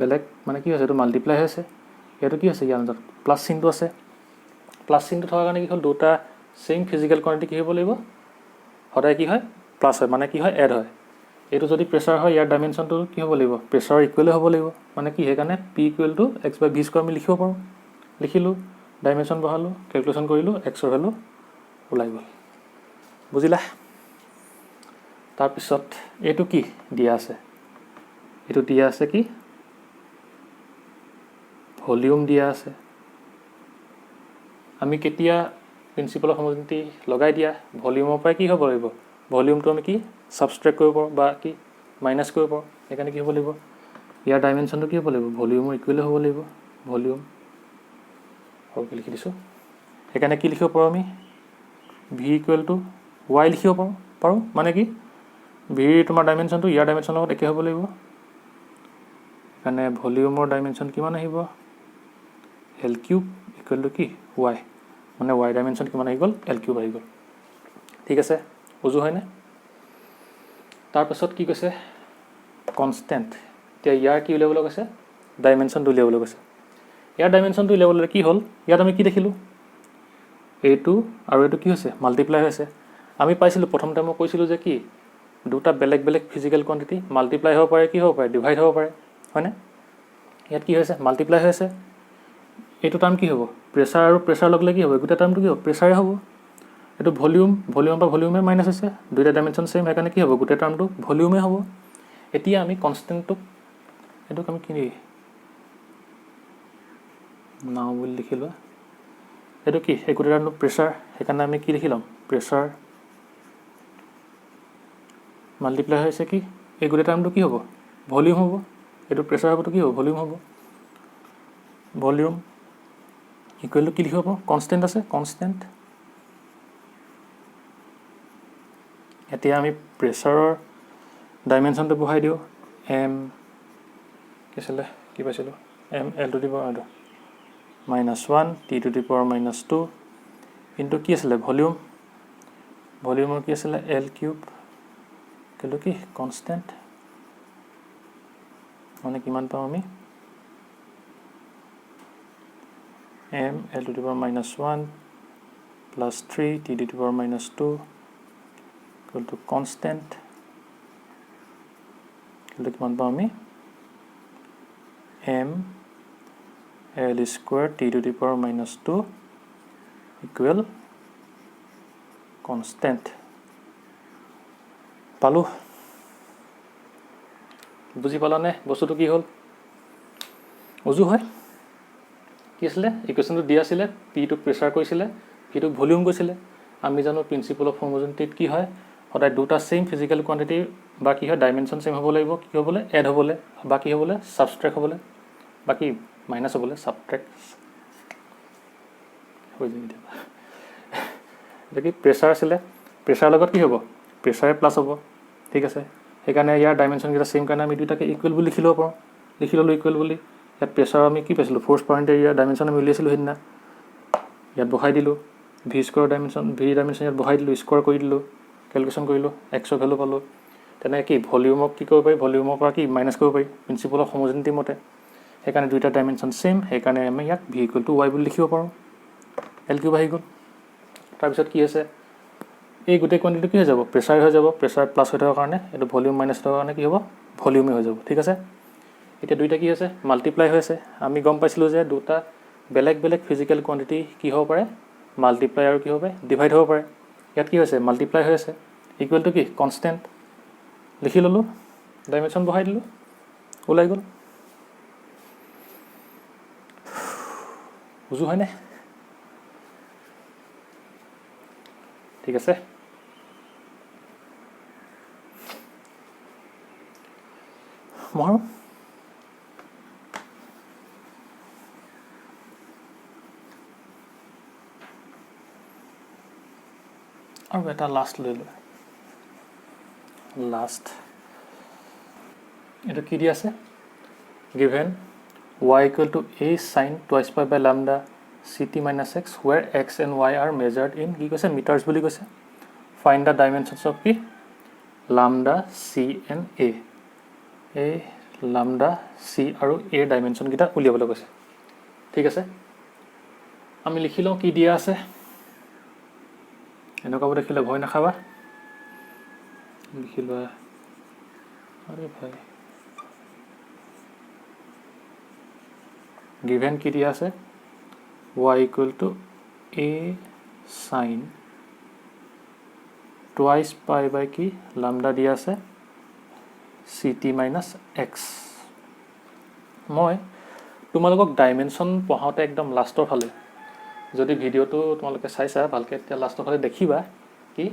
বেলেগ মানে কি হৈছে এইটো মাল্টিপ্লাই হৈছে এইটো কি হৈছে ইয়াৰ মাজত প্লাছ চিনটো আছে প্লাছ চিনটো থকাৰ কাৰণে কি হ'ল দুটা ছেইম ফিজিকেল কোৱান্টিটি কি হ'ব লাগিব সদায় কি হয় প্লাছ হয় মানে কি হয় এড হয় এইটো যদি প্ৰেছাৰ হয় ইয়াৰ ডাইমেনশ্যনটো কি হ'ব লাগিব প্ৰেছাৰ ইকুৱেলে হ'ব লাগিব মানে কি সেইকাৰণে P equal to X by V square আমি লিখিব পাৰোঁ লিখিলোঁ ডাইমেনশ্যন বহালোঁ কেলকুলেশ্যন কৰিলোঁ এক্সৰ ভেলু ওলাই গ'ল বুজিলা। তাৰপিছত এইটো কি দিয়া আছে এইটো দিয়া আছে কি ভলিউম দিয়া আছে আমি কেতিয়া প্ৰিন্সিপল অফ হোমোজেনিটি লগাই দিয়া ভলিউমৰ পৰাই কি হ'ব লাগিব ভলিউমটো আমি কি ছাবষ্ট্ৰেক্ট কৰিব পাৰোঁ বা কি মাইনাছ কৰিব পাৰোঁ সেইকাৰণে কি হ'ব লাগিব ইয়াৰ ডাইমেনশ্যনটো কি হ'ব লাগিব ভলিউমৰ ইকুৱেলে হ'ব লাগিব ভলিউম সৰুকৈ লিখি দিছোঁ সেইকাৰণে কি লিখিব পাৰোঁ আমি ভি ইকুৱেল টু ৱাই লিখিব পাৰোঁ মানে কি ভিৰ তোমাৰ ডাইমেনশ্যনটো ইয়াৰ ডাইমেনশ্যনৰ লগত একে হ'ব লাগিব সেইকাৰণে ভলিউমৰ ডাইমেনশ্যন কিমান আহিব এল কিউব ইকুৱেল টু কি ৱাই মানে ৱাই ডাইমেনশ্যন কিমান আহি গ'ল এল কিউব আহি গ'ল ঠিক আছে বুজো হয়নে। তাৰপাছত কি কৈছে কনষ্টেণ্ট এতিয়া ইয়াৰ কি উলিয়াবলৈ কৈছে ডাইমেনশ্যনটো উলিয়াবলৈ কৈছে ইয়াৰ ডাইমেনশ্যনটো উলিয়াবলৈ কি হ'ল ইয়াত আমি কি দেখিলোঁ এইটো আৰু এইটো কি হৈছে মাল্টিপ্লাই হৈছে আমি পাইছিলোঁ প্ৰথমতে মই কৈছিলোঁ যে কি দুটা বেলেগ বেলেগ ফিজিকেল কোৱান্টিটি মাল্টিপ্লাই হ'ব পাৰে কি হ'ব পাৰে ডিভাইড হ'ব পাৰে হয়নে ইয়াত কি হৈছে মাল্টিপ্লাই হৈ আছে এইটো টাৰ্ম কি হ'ব প্ৰেছাৰ আৰু প্ৰেছাৰ লগ লাগি হ'ব গোটেই টাৰ্মটো কি হ'ব প্ৰেছাৰে হ'ব এইটো ভলিউমৰ পৰা ভলিউমে মাইনাছ হৈছে দুইটা ডাইমেনশ্যন ছেইম সেইকাৰণে কি হ'ব গোটেই টাৰ্মটো ভলিউমে হ'ব। এতিয়া আমি কনষ্টেণ্টটোক এইটোক আমি কি নাও বুলি লিখি লোৱা এইটো কি এই গোটেই টাৰ্মটো প্ৰেছাৰ সেইকাৰণে আমি কি লিখি ল'ম প্ৰেছাৰ মাল্টিপ্লাই হৈছে কি এই গোটেই টাৰ্মটো কি হ'ব ভলিউম হ'ব এইটো প্ৰেছাৰ হ'বতো কি হ'ব ভলিউম হ'ব ভলিউম ইকুৱেল টু কি লিখিব পাৰোঁ কনষ্টেণ্ট আছে কনষ্টেণ্ট এতিয়া আমি প্ৰেছাৰৰ ডাইমেনশ্যনটো বহাই দিওঁ এম কি আছিলে কি পাইছিলোঁ M L to the power -1 T to the power -2 into কি আছিলে ভলিউমৰ কি আছিলে এল কিউব কিন্তু কি কনষ্টেণ্ট মানে কিমান পাওঁ আমি M L to the power -1 plus 3 T to the power -2 equal to constant কিন্তু কিমান পাওঁ আমি M L square T to the power -2 equal constant পালোঁ বুজি পালানে বস্তুটো কি হ'ল উজু হয় কি আছিলে ইকুৱেশ্যনটো দিয়া আছিলে পিটোক প্ৰেছাৰ কৈছিলে পিটোক ভলিউম কৈছিলে আমি জানো প্ৰিন্সিপল অফ হোমোজেনিটিত কি হয় সদায় দুটা সেম ফিজিকেল কোৱান্টিটি বা কি হয় ডাইমেনশ্যন সেম হ'ব লাগিব কি হ'বলৈ এড হ'বলৈ বা কি হ'বলৈ ছাবষ্ট্ৰেক্ট হ'বলৈ বা কি মাইনাছ হ'বলৈ ছাবট্ৰেক্ট হৈ যায় কেতিয়াবা এতিয়া কি প্ৰেছাৰ আছিলে প্ৰেছাৰৰ লগত কি হ'ব প্ৰেছাৰে প্লাছ হ'ব ঠিক আছে সেইকাৰণে ইয়াৰ ডাইমেনশ্যনকেইটা সেম কাৰণে আমি দুটাকে ইকুৱেল বুলি লিখি ল'ব পাৰোঁ লিখি ল'লোঁ ইকুৱেল বুলি ইয়াত প্ৰেছাৰ আমি কি পাইছিলোঁ ফ'ৰ্চ পইণ্ট এৰিয়া ডাইমেনশ্যন আমি উলিয়াইছিলোঁ সেইদিনা ইয়াত বহাই দিলোঁ ভি স্কোৱাৰ ডাইমেনশ্যন ইয়াত বহাই দিলোঁ স্কোৱাৰ কৰি দিলোঁ কেলকুলেশ্যন কৰিলোঁ এক্সৰ ভেলু পালোঁ তেনেকৈ কি ভলিউমক কি কৰিব পাৰি ভলিউমৰ পৰা কি মাইনাছ কৰিব পাৰি প্ৰিন্সিপল অফ হোমোজেনিটি মতে সেইকাৰণে দুইটা ডাইমেনশ্যন সেম সেইকাৰণে আমি ইয়াক ভি ইকুৱেল টু ৱাই বুলি লিখিব পাৰোঁ এল কিউব আহি গ'ল তাৰপিছত কি আছে এই গোটেই কোৱান্টিটিটো কি হৈ যাব প্ৰেছাৰ হৈ যাব প্ৰেছাৰ প্লাছ হৈ থকাৰ কাৰণে এইটো ভলিউম মাইনাছ থকাৰ কাৰণে কি হ'ব ভলিউমে হৈ যাব ঠিক আছে এতিয়া দুইটা কি আছে মাল্টিপ্লাই হৈ আছে আমি গম পাইছিলোঁ যে দুটা বেলেগ বেলেগ ফিজিকেল কোৱান্টিটি কি হ'ব পাৰে মাল্টিপ্লাই আৰু কি হ'ব পাৰে ডিভাইড হ'ব পাৰে ইয়াত কি হৈছে মাল্টিপ্লাই হৈ আছে ইকুৱেল টু কি কনষ্টেণ্ট লিখি ল'লোঁ ডাইমেনশ্যন বহাই দিলোঁ ওলাই গ'ল বুজো হয়নে ঠিক আছে মহাৰো আৰু এটা লাষ্ট লৈ লওঁ লাষ্ট এইটো কি দি আছে given y equal to a sin twice pi by lambda ct minus x where x and y are measured in কি কৈছে মিটাৰ্ছ বুলি কৈছে ফাইণ্ড দ্য ডাইমেনশ্যনছ অফ কি lambda c and a এই lambda c আৰু a ডাইমেনশ্যনকেইটা উলিয়াবলৈ কৈছে ঠিক আছে আমি লিখি লওঁ কি দিয়া আছে এনেকুৱাবোৰ দেখিলে ভয় নাখাবা লিখি লোৱা আৰে ভাই given কি দিয়া আছে y equal to a sin twice pi by কি lambda দিয়া আছে ct minus x মই তোমালোকক ডাইমেনশ্যন পঢ়াওঁতে একদম লাষ্টৰ ফালে যদি ভিডিঅ'টো তোমালোকে চাইছা ভালকৈ এতিয়া লাষ্টৰ ফালে দেখিবা কি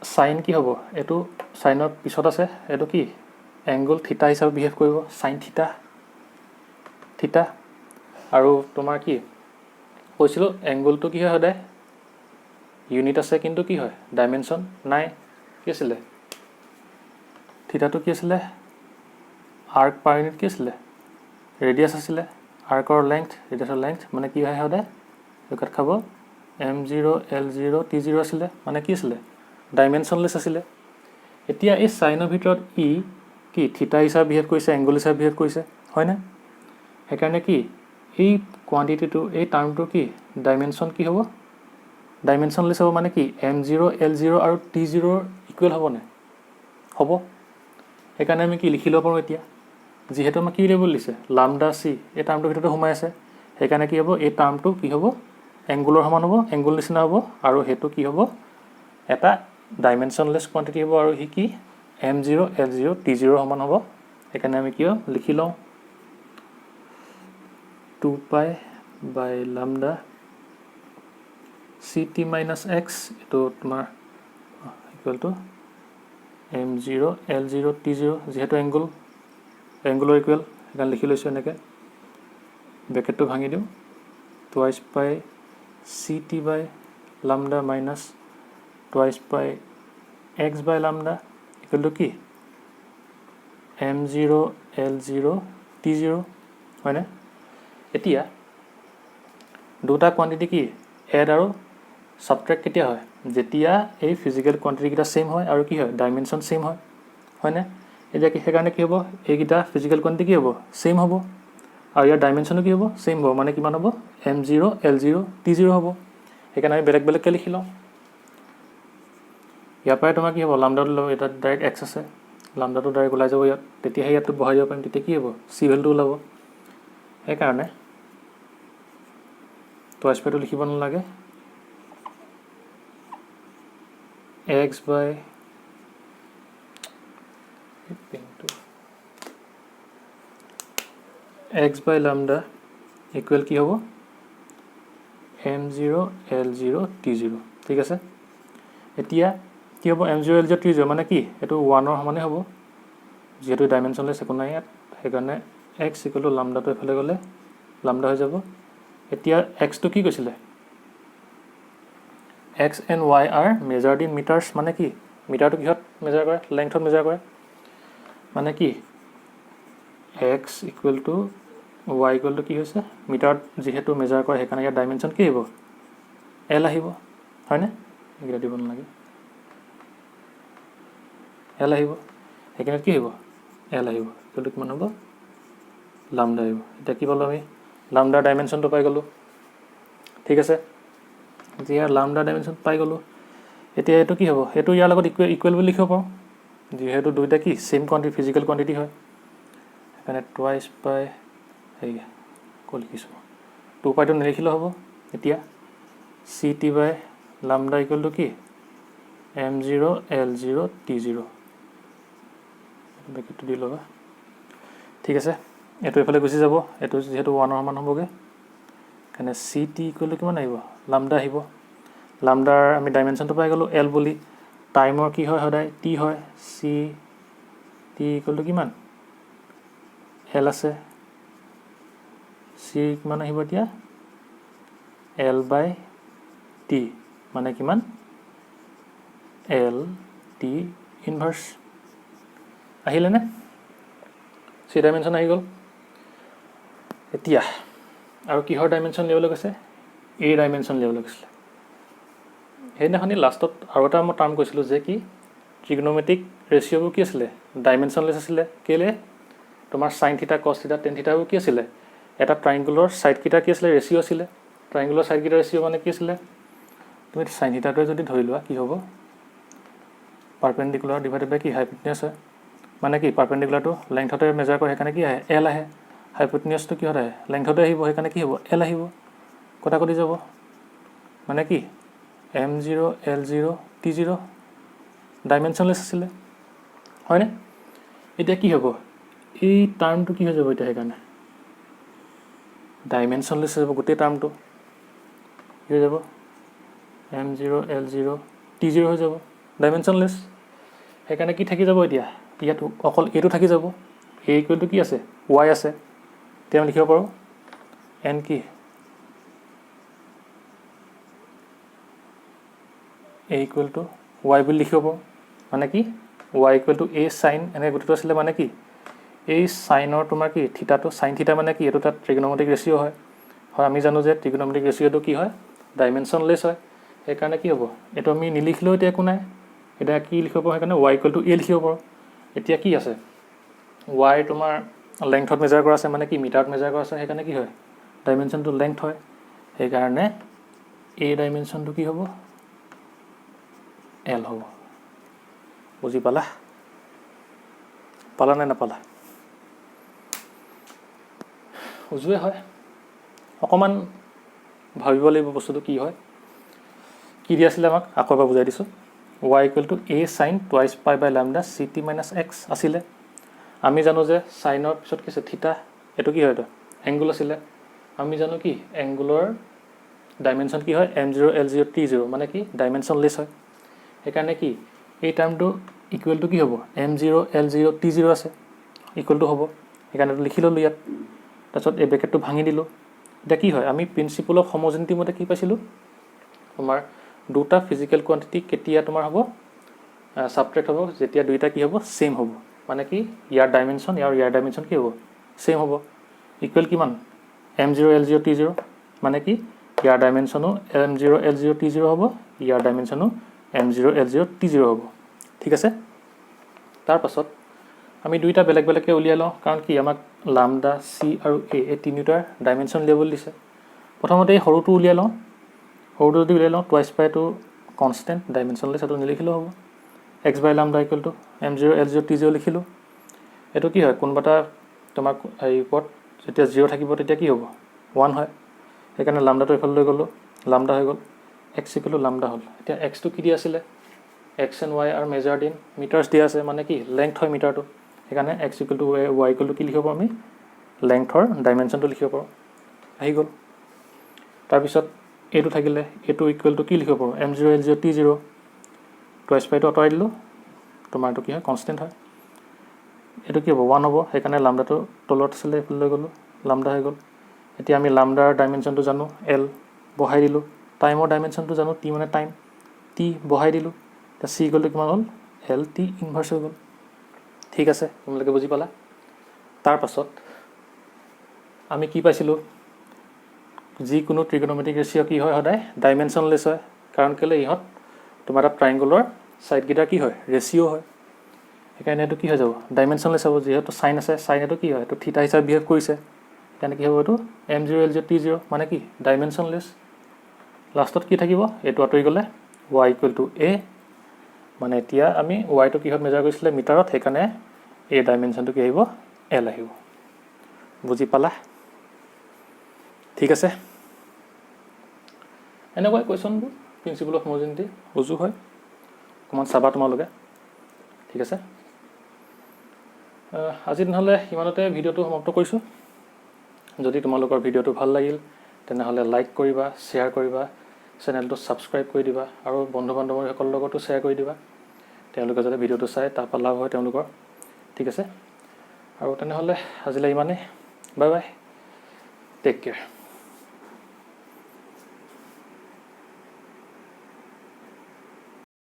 সাইন কি হ'ব এইটো সাইনৰ পিছত আছে এইটো কি এংগল থিটা হিচাপে বিহেভ কৰিব সাইন থিটা আৰু তোমাৰ কি কৈছিলোঁ এংগলটো কি হয় সদায় ইউনিট আছে কিন্তু কি হয় ডাইমেনশ্যন নাই কি আছিলে থিটাটো কি আছিলে আৰ্ক পাৰ ইউনিট কি আছিলে ৰেডিয়াছ আছিলে আৰ্কৰ লেংথ ৰেডিয়াছৰ লেংথ মানে কি হয় সদায় কাট খাব m0 l0 t0 আছিলে মানে কি আছিলে ডাইমেনশ্যনলেছ আছিলে এতিয়া এই সাইনৰ ভিতৰত ই কি থিটা হিচাপে বিহেভ কৰিছে এংগল হিচাপে বিহেভ কৰিছে হয়নে সেইকাৰণে কি এই কোৱান্টিটিটো এই টাৰ্মটো কি ডাইমেনশ্যন কি হ'ব ডাইমেনশ্যনলেছ হ'ব মানে কি m0 l0 আৰু t0 ইকুৱেল হ'বনে হ'ব সেইকাৰণে আমি কি লিখি ল'ব পাৰোঁ এতিয়া যিহেতু আমাক কি লেবল দিছে লামডা চি এই টাৰ্মটোৰ ভিতৰতে সোমাই আছে সেইকাৰণে কি হ'ব এই টাৰ্মটো কি হ'ব এংগুলৰ সমান হ'ব এংগুল নিচিনা হ'ব আৰু সেইটো কি হ'ব এটা ডাইমেনশ্যনলেছ কোৱান্টিটি হ'ব আৰু হি কি m0 l0 t0 সমান হ'ব সেইকাৰণে আমি কি লিখি লওঁ 2 pi by lambda ct minus x এইটো তোমাৰ equal to m0 l0 t0 যিহেতু এংগুলৰ ইকুৱেল সেইকাৰণে লিখি লৈছোঁ এনেকৈ ব্ৰেকেটটো ভাঙি দিওঁ twice pi C T by lambda minus twice pi X by lambda equal to কি m0 l0 t0 হয়নে এতিয়া দুটা কোৱান্টিটি কি এড আৰু সাবট্ৰেক্ট কেতিয়া হয় যেতিয়া এই ফিজিক্যাল কোৱান্টিটি কিটা সেম হয় আৰু কি হয় ডাইমেনশন সেম হয় হয়নে এতিয়া কি সেইকাৰণে কি হ'ব এইকিটা ফিজিক্যাল কোৱান্টিটি কি হ'ব সেম হ'ব আৰু ইয়াৰ ডাইমেনশনো কি হ'ব সেম হ'ব মানে কিমান হ'ব m0 l0 t0 হ'ব সেইকাৰণে আমি বেলেগ বেলেগকৈ লিখি লওঁ ইয়াৰ পৰাই তোমাৰ কি হ'ব লামডাটো ল'ব এটা ডাইৰেক্ট x আছে লামডাটো ডাইৰেক্ট ওলাই যাব ইয়াত তেতিয়াহে ইয়াত বহাই দিব পাৰিম তেতিয়া কি হ'ব c ভ্যালুটো ওলাব সেইকাৰণে টুৱাইচ পাইটো লিখিব নালাগে x by x by lambda equal কি হ'ব m0 l0 t0 ঠিক আছে এতিয়া কি হ'ব m0 l0 t0 মানে কি এটো 1 ৰ সমানে হ'ব যেহেতু ডাইমেনশনলেস একো নাই ইয়াত সেইকাৰণে x equal to lambda টো এফালে গলে lambda হৈ যাব এতিয়া x টো কি কৈছিলে x and y are measured in meters মানে কি মিটাৰটো কিহত মেজাৰ কৰে লেংথত মেজাৰ কৰে মানে কি x equal to y equal to কি হৈছে মিটাৰত যেহেতু মেজাৰ কৰে সেইকাৰণে ইয়াৰ ডাইমেনশন কি হ'ব l আহিব হয়নে এগিৰা দিব নালাগে l আহিব সেইকাৰণে কি হ'ব l আহিব কিন্তু কিমান হ'ব lambda আহিব এটা কি বলম আমি lambda ডাইমেনশনটো পাই গলো ঠিক আছে এতিয়া lambda ডাইমেনশন পাই গলো এতিয়া এটো কি হ'ব এটো ইয়াৰ লগত ইকুৱেল বুলি লিখিব পাৰো যেহেতু দুইটা কি সেম কোৱান্টিটি ফিজিক্যাল কোৱান্টিটি হয় এখানে টুৱাইচ পাই এই কল কিছো 2 পাইটো নিলিখিলে হ'ব এতিয়া ct by lambda equal to কি m0 l0 t0 ব্ৰেকেটটো দি লবা ঠিক আছে এটো এফালে গুছি যাব এটো যেহেতু 1 ৰ সমান হ'বগে কাৰণে ct ইকুৱেল টু কিমান আহিব lambda আহিব lambdaৰ আমি ডাইমেনশনটো পাই গলো l বুলি টাইমৰ কি হয় সদায় t হয় c t ইকুৱেল টু কিমান l আছে c কিমান আহিব এতিয়া l by t মানে কিমান l t ইনভার্স আহিলে নে c ডাইমেনশন আহি গল এতিয়া আৰু কিহৰ ডাইমেনশন লেভেল কৈছে a ডাইমেনশন লেভেল কৈছে হেইনাখনি লাষ্টত আৰু এটা মই টাৰ্ম কৈছিলো যে কি ট্ৰিগনোমেট্ৰিক ৰেশিওবোৰ কি আছিল ডাইমেনশনলেস আছিল কেলে তোমাৰ sin থিটা cos থিটা tan থিটা কি আছিল এটা ট্ৰায়াঙ্গুলৰ সাইড কিটা কি আছিল ৰেশিও আছিল ট্ৰায়াঙ্গুলৰ সাইড কিটা ৰেশিও মানে কি আছিল তুমি sin থিটাটো যদি ধৰি লোৱা কি হ'ব পাৰপেন্ডিকুলাৰ ডিভাইডেড বাই কি হাইপোটেনিয়াস হয় মানে কি পাৰপেন্ডিকুলাৰটো লেংথতে মেজাৰ কৰে সেইকাৰণে কি আহে l আহে হাইপোটেনিয়াসটো কি হয় লেংথতে আহিব সেইকাৰণে কি হ'ব l আহিব কটা কৰি যাব মানে কি m0 l0 t0 ডাইমেনশনলেস আছিল হয়নে এতিয়া কি হ'ব এই টার্মটো কি হৈ যাব এটা সেইকাৰণে ডাইমেনশনলেস হ'ব গোটেই টাৰ্মটো কি হৈ যাব m0 l0 t0 হৈ যাব ডাইমেনশনলেস সেইকাৰণে কি থাকি যাব এতিয়া ইয়াত অকল এটো থাকি যাব a ইকুৱেল টু কি আছে y আছে তেম লিখিব পাৰো n কি a ইকুৱেল টু y বুলি লিখিব পাৰো মানে কি y equal to a sin এনে গতিটো আছিল মানে কি এই সাইনৰ তোমাৰ কি থিটাটো sin থিটা মানে কি এটো তাত ট্ৰিগনোমেট্ৰিক ৰেশিও হয় হয় আমি জানো যে ট্ৰিগনোমেট্ৰিক ৰেশিওটো কি হয় ডাইমেনশনলেস হয় সেইকাৰণে কি হ'ব এটো আমি নিলিখিলেও এতিয়া একো নাই এটা কি লিখিব পাৰো সেইকাৰণে y ইকুৱেল টু a লিখিব পাৰো এতিয়া কি আছে y তোমাৰ লেংথত মেজাৰ কৰা আছে মানে কি মিটাৰত মেজাৰ কৰা আছে সেইকাৰণে কি হয় ডাইমেনশনটো লেংথ হয় সেইকাৰণে a ডাইমেনশনটো কি হ'ব l হ'ব বুজি পালা পালা নে নাপালা উজুৱে হয় অকমান ভাবিব লাগিব বস্তুটো কি হয় কি দি আছিল আমাক আকৌ এবাৰ বুজাই দিছো y equal to a sin twice pi by lambda ct minus x আছিল আমি জানো যে সাইনৰ পিছত কি আছে থিটা এটো কি হয় তো এংগল আছিল আমি জানো কি এংগুলৰ ডাইমেনশন কি হয় m0 l0 t0 মানে কি ডাইমেনশনলেস হয় সেইকাৰণে কি এই টাৰ্মটো ইকুৱেল টু কি হ'ব m0 l0 t0 আছে ইকুৱেল টু হ'ব সেইকাৰণে লিখি ললো ইয়াত তাৰপিছত এই ব্ৰেকেটটো ভাঙি দিলোঁ। এতিয়া কি হয়, আমি প্ৰিন্সিপল অফ হোমোজেনিটি মতে কি পাইছিলোঁ, তোমাৰ দুটা ফিজিকেল কোৱান্টিটি কেতিয়া তোমাৰ হ'ব ছাবট্ৰেক্ট হ'ব, যেতিয়া দুইটা কি হ'ব ছেইম হ'ব। মানে কি ইয়াৰ ডাইমেনশ্যন আৰু ইয়াৰ ডাইমেনশ্যন কি হ'ব ছেইম হ'ব। ইকুৱেল কিমান M0 L0 T0, মানে কি ইয়াৰ ডাইমেনশ্যনো M0 L0 T0 হ'ব, ইয়াৰ ডাইমেনশ্যনো M0 L0 T0 হ'ব। ঠিক আছে, তাৰপাছত আমি দুইটা বেলেগ বেলেগকৈ উলিয়াই লওঁ, কাৰণ কি আমাক লামডা চি আৰু এই তিনিটাৰ ডাইমেনশ্যন লেভেল দিছে। প্ৰথমতে এই সৰুটো উলিয়াই লওঁ, সৰুটো যদি উলিয়াই লওঁ টুৱাইচ পাইটো কনষ্টেণ্ট ডাইমেনশ্যনলেছ, সেইটো নিলিখিলেও হ'ব। X by lambda equal to M0 L0 T0 লিখিলোঁ। এইটো কি হয়, কোনোবা এটা তোমাক হেৰি ওপৰত যেতিয়া 0 থাকিব তেতিয়া কি হ'ব 1 হয়, সেইকাৰণে লামডাটো এইফালে লৈ গ'লোঁ, লামডা হৈ গ'ল, এক্স ইকুৱেল টু লামডা হ'ল। এতিয়া এক্সটো কি দি আছিলে, এক্স এণ্ড ৱাই আৰু মেজাৰ্ড ইন মিটাৰ্ছ দিয়া আছে, মানে কি লেংথ হয় মিটাৰটো, সেইকাৰণে x equal to Y equal to কি লিখিব পাৰোঁ আমি লেংথৰ ডাইমেনশ্যনটো লিখিব পাৰোঁ, আহি গ'ল। তাৰপিছত এইটো থাকিলে, এইটো ইকুৱেল টু কি লিখিব পাৰোঁ M0 L0 T0, টুৱাইচ পাইটো আঁতৰাই দিলোঁ, তোমাৰ এইটো কি হয় কনষ্টেণ্ট হয়, এইটো কি হ'ব 1 হ'ব, সেইকাৰণে লামডাটো তলত আছিলে এইফালে লৈ গ'লোঁ, লামডা হৈ গ'ল। এতিয়া আমি লামডাৰ ডাইমেনশ্যনটো জানো L, বহাই দিলোঁ, টাইমৰ ডাইমেনশ্যনটো জানো T মানে টাইম, T বহাই দিলোঁ, এতিয়া চি ইকুৱেল টু কিমান হ'ল LT ইনভাৰ্চ হৈ গ'ল। ঠিক আছে, তোমালোকে বুজি পালা। তাৰপাছত আমি কি পাইছিলোঁ, যিকোনো ট্ৰিগনমেট্ৰিক ৰেচিঅ' কি হয় সদায় ডাইমেনশ্যনলেছ হয়, কাৰণ কেলৈ ইহঁত তোমাৰ এটা ট্ৰাইংগলৰ ছাইডকেইটা কি হয় ৰেচিঅ' হয়, সেইকাৰণে এইটো কি হৈ যাব ডাইমেনশ্যনলেছ হ'ব। যিহেতু চাইন আছে, চাইন এইটো কি হয় এইটো থিটা হিচাপে বিহেভ কৰিছে, সেইকাৰণে কি হ'ব এইটো M0 L0 T0 মানে কি ডাইমেনশ্যনলেছ। লাষ্টত কি থাকিব, এইটো আঁতৰি গ'লে y ইকুৱেল টু a, মানে এতিয়া আমি ৱাইটো কিহত মেজাৰ কৰিছিলে মিটাৰত, সেইকাৰণে এই ডাইমেনশ্যনটো কি আহিব L আহিব। বুজি পালা? ঠিক আছে, এনেকুৱাই কুৱেশ্যনবোৰ প্ৰিন্সিপল অফ হোমোজেনিটি উজু হয়, অকণমান চাবা তোমালোকে। ঠিক আছে, আজি নহ'লে ইমানতে ভিডিঅ'টো সমাপ্ত কৰিছোঁ। যদি তোমালোকৰ ভিডিঅ'টো ভাল লাগিল তেনেহ'লে লাইক কৰিবা, শ্বেয়াৰ কৰিবা, চেনেলটো ছাবস্ক্ৰাইব কৰি দিবা, আৰু বন্ধু বান্ধৱীসকলৰ লগতো শ্বেয়াৰ কৰি দিবা, তেওঁলোকে যাতে ভিডিঅ'টো চাই তাৰপৰা লাভ হয় তেওঁলোকৰ। ঠিক আছে, আৰু তেনেহ'লে আজিলৈ ইমানেই, বাই বাই, টেক কেয়াৰ।